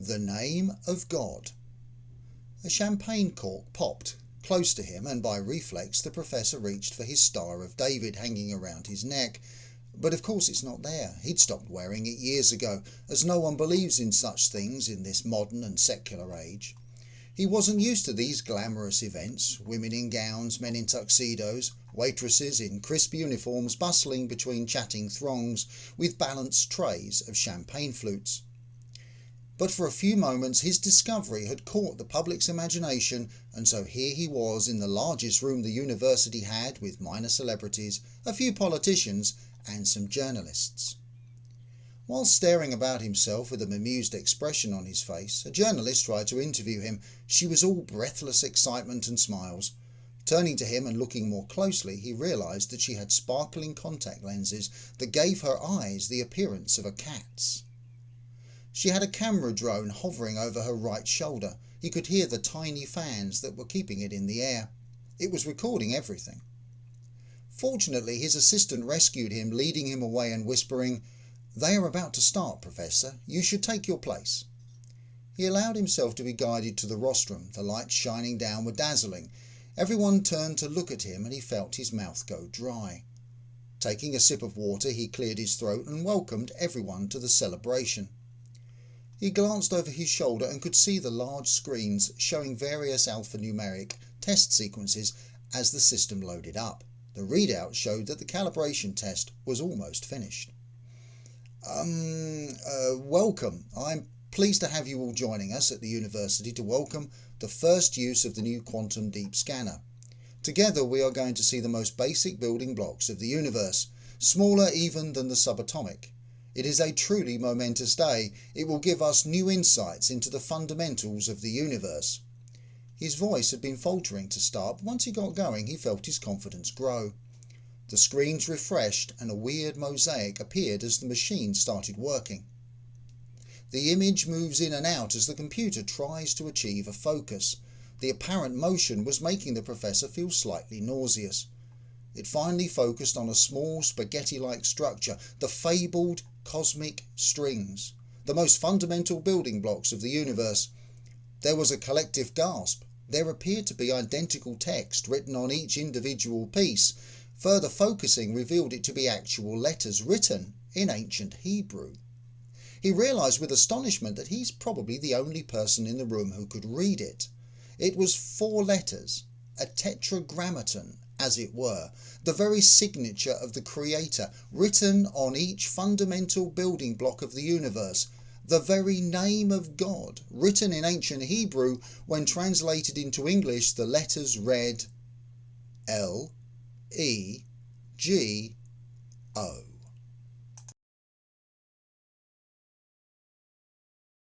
The Name of God. A champagne cork popped close to him, and by reflex the professor reached for his Star of David hanging around his neck. But of course it's not there. He'd stopped wearing it years ago, as no one believes in such things in this modern and secular age. He wasn't used to these glamorous events, women in gowns, men in tuxedos, waitresses in crisp uniforms bustling between chatting throngs with balanced trays of champagne flutes. But for a few moments his discovery had caught the public's imagination, and so here he was in the largest room the university had, with minor celebrities, a few politicians, and some journalists. While staring about himself with an amused expression on his face, a journalist tried to interview him. She was all breathless excitement and smiles. Turning to him and looking more closely, he realised that she had sparkling contact lenses that gave her eyes the appearance of a cat's. She had a camera drone hovering over her right shoulder. He could hear the tiny fans that were keeping it in the air. It was recording everything. Fortunately, his assistant rescued him, leading him away and whispering, "They are about to start, Professor. You should take your place." He allowed himself to be guided to the rostrum. The lights shining down were dazzling. Everyone turned to look at him, and he felt his mouth go dry. Taking a sip of water, he cleared his throat and welcomed everyone to the celebration. He glanced over his shoulder and could see the large screens showing various alphanumeric test sequences as the system loaded up. The readout showed that the calibration test was almost finished. Welcome. I'm pleased to have you all joining us at the university to welcome the first use of the new Quantum Deep Scanner. Together we are going to see the most basic building blocks of the universe, smaller even than the subatomic. It is a truly momentous day. It will give us new insights into the fundamentals of the universe. His voice had been faltering to start, but once he got going he felt his confidence grow. The screens refreshed and a weird mosaic appeared as the machine started working. The image moves in and out as the computer tries to achieve a focus. The apparent motion was making the professor feel slightly nauseous. It finally focused on a small spaghetti-like structure, the fabled cosmic strings, the most fundamental building blocks of the universe. There was a collective gasp. There appeared to be identical text written on each individual piece. Further focusing revealed it to be actual letters written in ancient Hebrew. He realised with astonishment that he's probably the only person in the room who could read it. It was 4 letters, a tetragrammaton, as it were, the very signature of the Creator, written on each fundamental building block of the universe, the very name of God, written in ancient Hebrew. When translated into English, the letters read L-E-G-O.